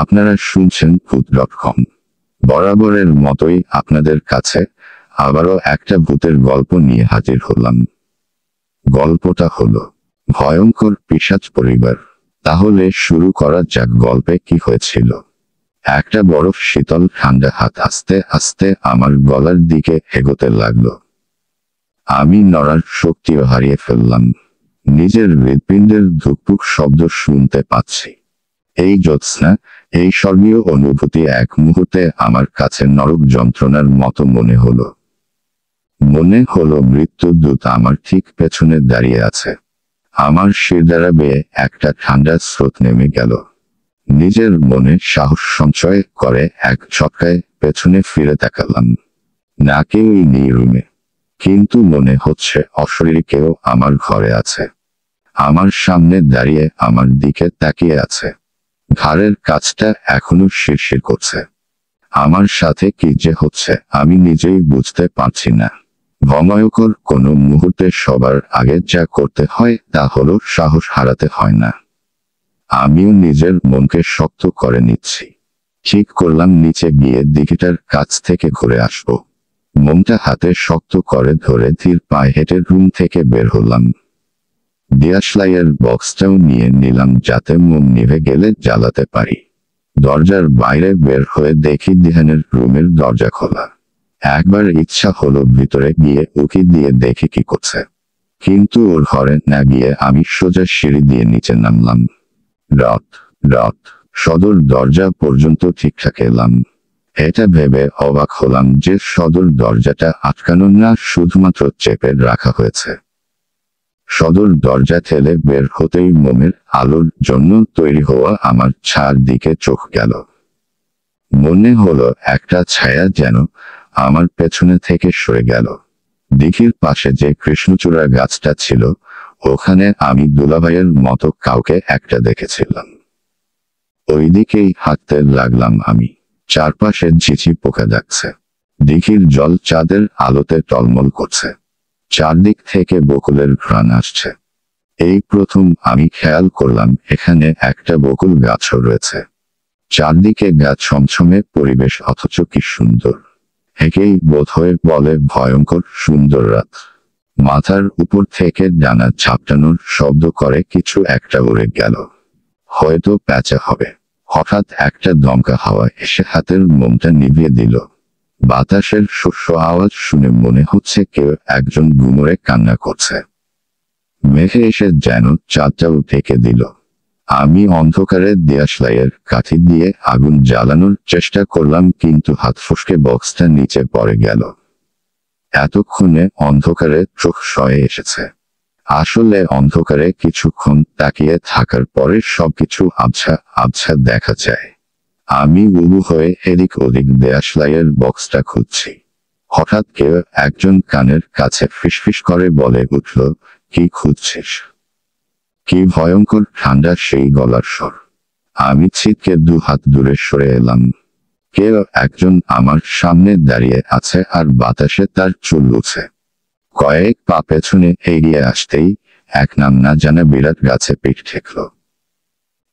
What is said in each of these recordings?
আপনারা শুনছেন ভূত.com। বরাবরের মতোই আপনাদের কাছে আবারও একটা ভূতের গল্প নিয়ে হাজির হলাম। গল্পটা হলো ভয়ঙ্কর পিশাচ পরিবার। তাহলে শুরু করা যাক। গল্পে কি হয়েছিল। একটা বরফ শীতল ঠান্ডা হাত আস্তে আস্তে আমার গলার দিকে এগোতে লাগলো। আমি নড়ার শক্তিও হারিয়ে ফেললাম। নিজের হৃৎপিণ্ডের ধুকপুক শব্দ শুনতে পাচ্ছি। এই জ্যোৎস্না, এই স্বর্গীয় অনুভূতি এক মুহূর্তে আমার কাছে নরক যন্ত্রণার মতো মনে হলো। মৃত্যুদূত আমার ঠিক পেছনে দাঁড়িয়ে আছে। আমার শিরদাঁড়া বেয়ে একটা ঠান্ডা স্রোত নেমে গেল। নিজের মনে সাহস সঞ্চয় করে এক ঝটকায় পেছনে ফিরে তাকালাম। না কেউই নেই রুমে, কিন্তু মনে হচ্ছে অশরীরী কেউ আমার ঘরে আছে। আমার সামনে দাঁড়িয়ে আমার দিকে তাকিয়ে আছে। ঘাড়ের কাছটা এখনো শিরশির করছে। আমার সাথে কি যে হচ্ছে আমি নিজেই বুঝতে পারছি না। ভয়ঙ্কর কোনো মুহূর্তে সবার আগে যা করতে হয় তা হলো সাহস হারাতে হয় না। আমিও নিজের মনকে শক্ত করে নিচ্ছি। ঠিক করলাম নিচে গিয়ে দিঘিটার কাছ থেকে ঘুরে আসবো। মনটা হাতে শক্ত করে ধরে ধীর পায়ে হেঁটে রুম থেকে বের হলাম। ডিয়াশলাইয়ের বক্সটাও নিয়ে নিলাম যাতে মোম নিভে গেলে জ্বালাতে পারি। দরজার বাইরে বের হয়ে দেখি দিহানের রুমের দরজা খোলা। একবার ইচ্ছা হলো ভিতরে গিয়ে উকি দিয়ে দেখি কি করছে, কিন্তু ওর ঘরে না গিয়ে আমি সোজা সিঁড়ি দিয়ে নিচে নামলাম। রট সদর দরজা পর্যন্ত ঠিকঠাক এলাম। এটা ভেবে অবাক হলাম যে সদর দরজাটা আটকানো না, শুধুমাত্র চেপে রাখা হয়েছে। সদর দরজা ঠেলে বের হতেই মোমের আলোর জন্য তৈরি হওয়া আমার ছায়ার দিকে চোখ গেল। মনে হলো একটা ছায়া যেন আমার পেছনে থেকে সরে গেল। দিঘির পাশে যে কৃষ্ণচূড়া গাছটা ছিল, ওখানে আমি দুলাভাইয়ের মতো কাউকে একটা দেখেছিলাম। ওইদিকেই হাঁটতে লাগলাম আমি। চারপাশে ঝিঝি পোকা ডাকছে। দিঘির জল চাঁদের আলোতে টলমল করছে। চারদিক থেকে বকুলের ঘ্রাণ আসছে। এই প্রথম আমি খেয়াল করলাম এখানে একটা বকুল গাছও রয়েছে। চারদিকে গাছ ছমছমে পরিবেশ, অথচ কি সুন্দর। একেই বোধহয় বলে ভয়ঙ্কর সুন্দর রাত। মাথার উপর থেকে ডানা ঝাপটানোর শব্দ করে কিছু একটা উড়ে গেল। হয়তো প্যাঁচা হবে। হঠাৎ একটা দমকা হাওয়া এসে হাতের মোমটা নিভিয়ে দিল। বাতাসের শস্য আওয়াজ শুনে মনে হচ্ছে কেউ একজন গুমরে কান্না করছে। মেঘে এসে যেন চাঁদটাও ঢেকে দিল। আমি অন্ধকারে দিয়াশলাইয়ের কাঠি দিয়ে আগুন জ্বালানোর চেষ্টা করলাম, কিন্তু হাত ফসকে বক্সটা নিচে পড়ে গেল। এতক্ষণে অন্ধকারে চোখ সয়ে এসেছে। আসলে অন্ধকারে কিছুক্ষণ তাকিয়ে থাকার পরে সবকিছু আবছা আবছা দেখা যায়। আমি উবু হয়ে এদিক ওদিক দেয়াশলাইয়ের বক্সটা খুঁজছি। হঠাৎ কেউ একজন কানের কাছে ফিসফিস করে বলে উঠল, কি খুঁজছিস? কি ভয়ঙ্কর ঠান্ডা সেই গলার স্বর। আমি ছিটকে দুহাত দূরে সরে এলাম। কেউ একজন আমার সামনে দাঁড়িয়ে আছে আর বাতাসে তার চুল উড়ছে। কয়েক পা পেছনে এগিয়ে আসতেই এক নাম না জানা বিরাট গাছে পিঠ ঠেকল।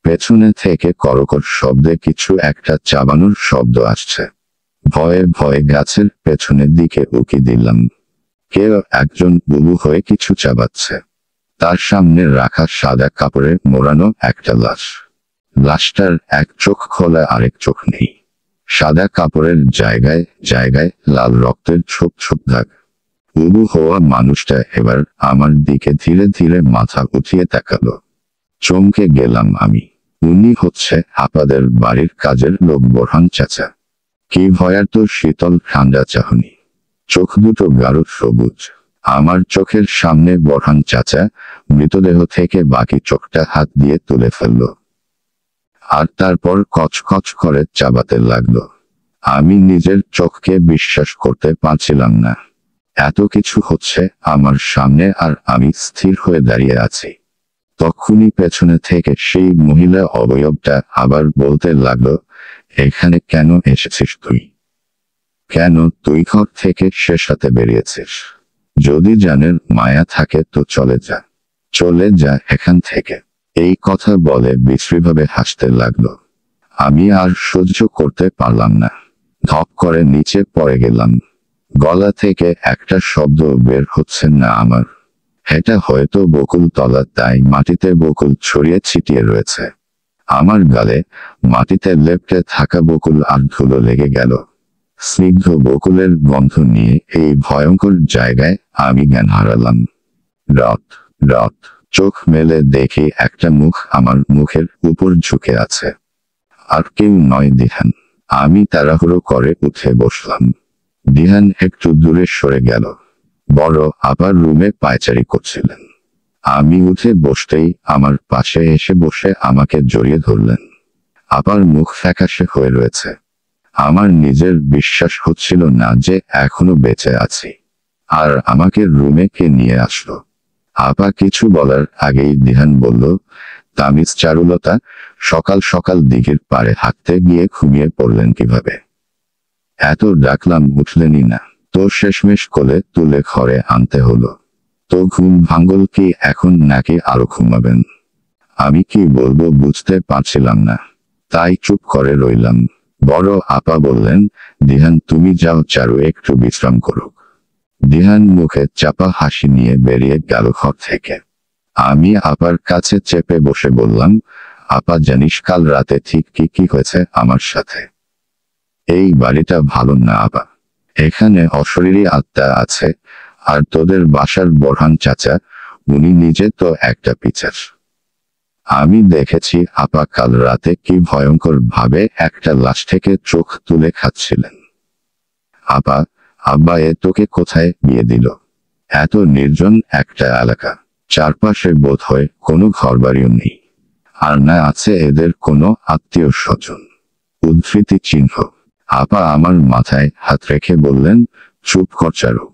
পেছনে থেকে কর্কট শব্দে কিছু একটা চাবানোর শব্দ আসছে। ভয়ে ভয়ে গাছের পেছনের দিকে উকি দিলাম। কেউ একজন বুবু হয়ে কিছু চাবাচ্ছে। তার সামনে রাখা সাদা কাপড়ে মোড়ানো একটা লাশ। লাশটার এক চোখ খোলা, আরেক চোখ নেই। সাদা কাপড়ের জায়গায় জায়গায় লাল রক্তের ছোপ ছোপ দাগ। বুবু হওয়া মানুষটা এবার আমার দিকে ধীরে ধীরে মাথা উঠিয়ে তাকালো। চমকে গেলাম আমি। উনি হচ্ছে আপাদের বাড়ির কাজের লোক বোরহান চাচা। কি ভয়ার্ত শীতল ঠান্ডা চাহনি। চোখ দুটো গাঢ় সবুজ। আমার চোখের সামনে বোরহান চাচা মৃতদেহ থেকে বাকি চোখটা হাত দিয়ে তুলে ফেলল, আর তারপর কচকচ করে চাবাতে লাগলো। আমি নিজের চোখকে বিশ্বাস করতে পারছিলাম না। এত কিছু হচ্ছে আমার সামনে আর আমি স্থির হয়ে দাঁড়িয়ে আছি। তখনই পেছনে থেকে সেই মহিলা অবয়বটা আবার বলতে লাগলো, এখানে কেন এসেছিস তুই? কেন তুই ঘর থেকে শেষ রাতে বেরিয়েছিস? যদি জানের মায়া থাকে তো চলে যা, চলে যা এখান থেকে। এই কথা বলে বিশ্রীভাবে হাসতে লাগলো। আমি আর সহ্য করতে পারলাম না। ধপ করে নিচে পড়ে গেলাম। গলা থেকে একটা শব্দ বের হচ্ছে না আমার। এটা হয়তো বকুল তলা, তাই মাটিতে বকুল ছড়িয়ে ছিটিয়ে রয়েছে। আমার গালে মাটিতে লেপ্টে থাকা বকুল আর ধুলো লেগে গেল। স্নিগ্ধ বকুলের গন্ধ নিয়ে এই ভয়ঙ্কর জায়গায় আমি জ্ঞান হারালাম। রথ রথ চোখ মেলে দেখি একটা মুখ আমার মুখের উপর ঝুঁকে আছে। আর কেউ নয়, দিহান। আমি তাড়াহুড়ো করে উঠে বসলাম। দিহান একটু দূরে সরে গেল। বড় আবার রুমে পায়চারি করছিলেন। আমি উঠে বসতেই আমার পাশে এসে বসে আমাকে জড়িয়ে ধরলেন। আবার মুখ ফ্যাকাশে হয়ে রয়েছে। আমার নিজের বিশ্বাস হচ্ছিল না যে এখনো বেঁচে আছি। আর আমাকে রুমে কে নিয়ে আসলো? আপা কিছু বলার আগেই দিহান বলল, তামিজ চারুলতা, সকাল সকাল দিঘির পাড়ে হাঁটতে গিয়ে ঘুমিয়ে পড়লেন কিভাবে? এত ডাকলাম উঠলেনই না। তো শেষমেশ কোলে তুলে ঘরে আনতে হলো। তো ঘুম ভাঙল কি এখন নাকি আরো ঘুমাবেন? আমি কি বলবো বুঝতে পারছিলাম না। তাই চুপ করে রইলাম। বড় আপা বললেন, দিহান তুমি যাও, চারু একটু বিশ্রাম করুক। দিহান মুখে চাপা হাসি নিয়ে বেরিয়ে গেল ঘর থেকে। আমি আপার কাছে চেপে বসে বললাম, আপা জানিস কাল রাতে ঠিক কি কি হয়েছে আমার সাথে? এই বাড়িটা ভালো না আপা। এখানে অশরীরী আত্মা আছে। আর তোদের বাসার বোরহান চাচা, উনি নিজে তো একটা পিচার। আমি দেখেছি আপা কাল রাতে কি ভয়ঙ্কর ভাবে একটা লাশ থেকে চোখ তুলে খাচ্ছিলেন। আপা, আব্বা এ তোকে কোথায় বিয়ে দিল? এত নির্জন একটা এলাকা, চারপাশে বোধ হয় কোনো ঘরবাড়িও নেই। আর না আছে এদের কোনো আত্মীয় স্বজন। উদ্ধৃতি চিহ্ন। আপা আমার মাথায় হাত রেখে বললেন, চুপ কর চারু,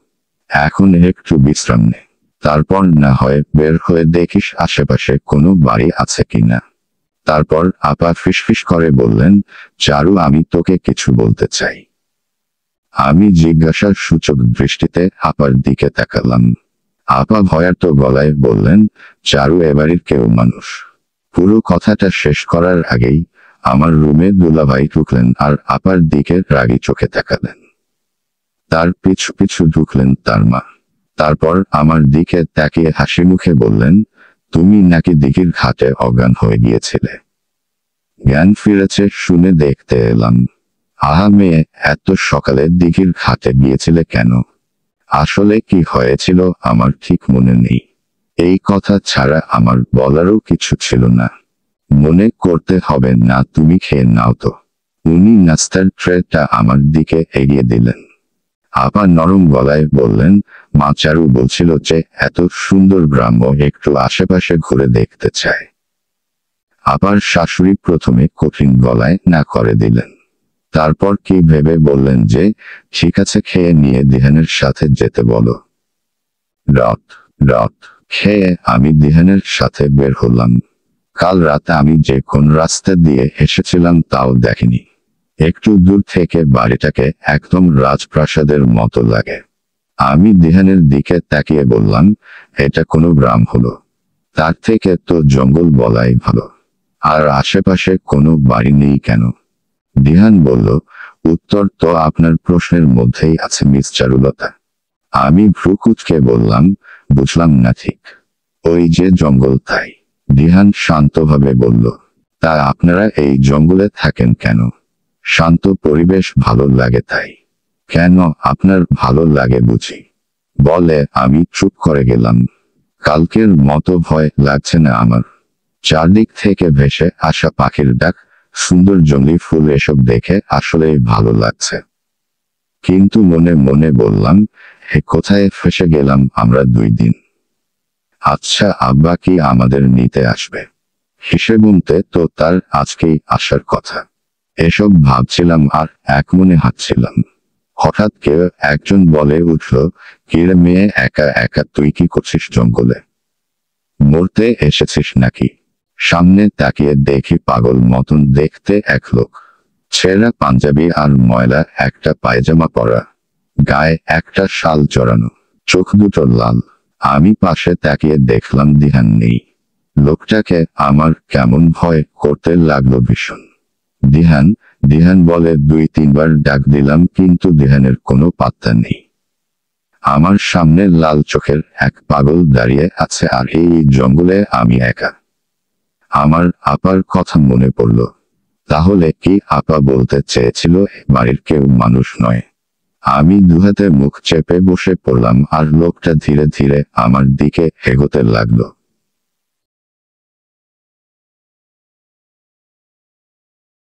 এখন একটু বিশ্রাম নে। তারপর না হয় বের হয়ে দেখিস আশেপাশে কোনো বাড়ি আছে কিনা। তারপর আপা ফিসফিস করে বললেন, চারু আমি তোকে কিছু বলতে চাই। আমি জিজ্ঞাসার সূচক দৃষ্টিতে আপার দিকে তাকালাম। আপা ভয়ার্ত গলায় বললেন, চারু এবাড়ির কেউ মানুষ। পুরো কথাটা শেষ করার আগেই আমার রুমে দুলাভাই ঢুকলেন আর আপার দিকে রাগী চোখে তাকালেন। তার পিছু পিছু ঢুকলেন তার মা। তারপর আমার দিকে তাকিয়ে হাসি মুখে বললেন, তুমি নাকি দিঘির ঘাটে অজ্ঞান হয়ে গিয়েছিলে। জ্ঞান ফিরেছে শুনে দেখতে এলাম। আহা মেয়ে, এত সকালে দিঘির ঘাটে গিয়েছিলে কেন? আসলে কি হয়েছিল আমার ঠিক মনে নেই। এই কথা ছাড়া আমার বলারও কিছু ছিল না। মনে করতে হবে না, তুমি খেয়ে নাও তো। উনি নাস্তার ট্রেটা আমার দিকে এগিয়ে দিলেন। আপা নরম গলায় বললেন, মা চারু বলছিল যে এত সুন্দর গ্রাম্য একটু আশেপাশে ঘুরে দেখতে চায়। আপার শাশুড়ি প্রথমে কঠিন গলায় না করে দিলেন। তারপর কি ভেবে বললেন যে, ঠিক আছে খেয়ে নিয়ে দিহানের সাথে যেতে বলো। রথ রথ খেয়ে আমি দিহানের সাথে বের হলাম। কাল রাতে আমি যে কোন রাস্তা দিয়ে এসেছিলাম তাও দেখিনি। একটু দূর থেকে বাড়িটাকে একদম রাজপ্রাসাদের মতো লাগে। আমি দিহানের দিকে তাকিয়ে বললাম, এটা কোনো গ্রাম হলো? তার থেকে তো জঙ্গল বলাই ভালো। আর আশেপাশে কোনো বাড়ি নেই কেন? দিহান বলল, উত্তর তো আপনার প্রশ্নের মধ্যেই আছে মিস চারুলতা। আমি ভ্রু কুঁচকে বললাম, বুঝলাম না ঠিক। ওই যে জঙ্গল তাই। দিহান শান্তভাবে বলল, তা আপনারা এই জঙ্গলে থাকেন কেন? শান্ত পরিবেশ ভালো লাগে তাই। কেন আপনার ভালো লাগে বুঝি? বলে আমি চুপ করে গেলাম। কালকের মতো ভয় লাগছে না আমার। চারদিক থেকে ভেসে আসা পাখির ডাক, সুন্দর জঙ্গলি ফুল এসব দেখে আসলেই ভালো লাগছে। কিন্তু মনে মনে বললাম, হে কোথায় ফেসে গেলাম আমরা 2 দিন। আচ্ছা আব্বা কি আমাদের নিতে আসবে? হিসেবমতে তো তার আজকেই আসার কথা। এসব ভাবছিলাম আর এক মনে হাঁটছিলাম। হঠাৎ কেউ একজন বলে উঠল, কিরে মেয়ে, একা একা তুই কি করছিস জঙ্গলে? মরতে এসেছিস নাকি? সামনে তাকিয়ে দেখি পাগল মতন দেখতে এক লোক। ছেঁড়া পাঞ্জাবি আর ময়লা একটা পায়জামা পরা, গায়ে একটা শাল জড়ানো, চোখ দুটো লাল। আমি পাশে তাকিয়ে দেখলাম দিহান নেই। লোকটাকে আমার কেমন ভয় করতে লাগলো ভীষণ। দিহান, দিহান বলে 2-3 বার ডাক দিলাম কিন্তু দিহানের কোনো পাত্তা নেই। আমার সামনে লাল চোখের এক পাগল দাঁড়িয়ে আছে আর এই জঙ্গলে আমি একা। আমার আপার কথা মনে পড়ল। তাহলে কি আপা বলতে চেয়েছিল বাড়ির কেউ মানুষ নয়? আমি দুহাতে মুখ চেপে বসে পড়লাম আর লোকটা ধীরে ধীরে আমার দিকে এগোতে লাগলো।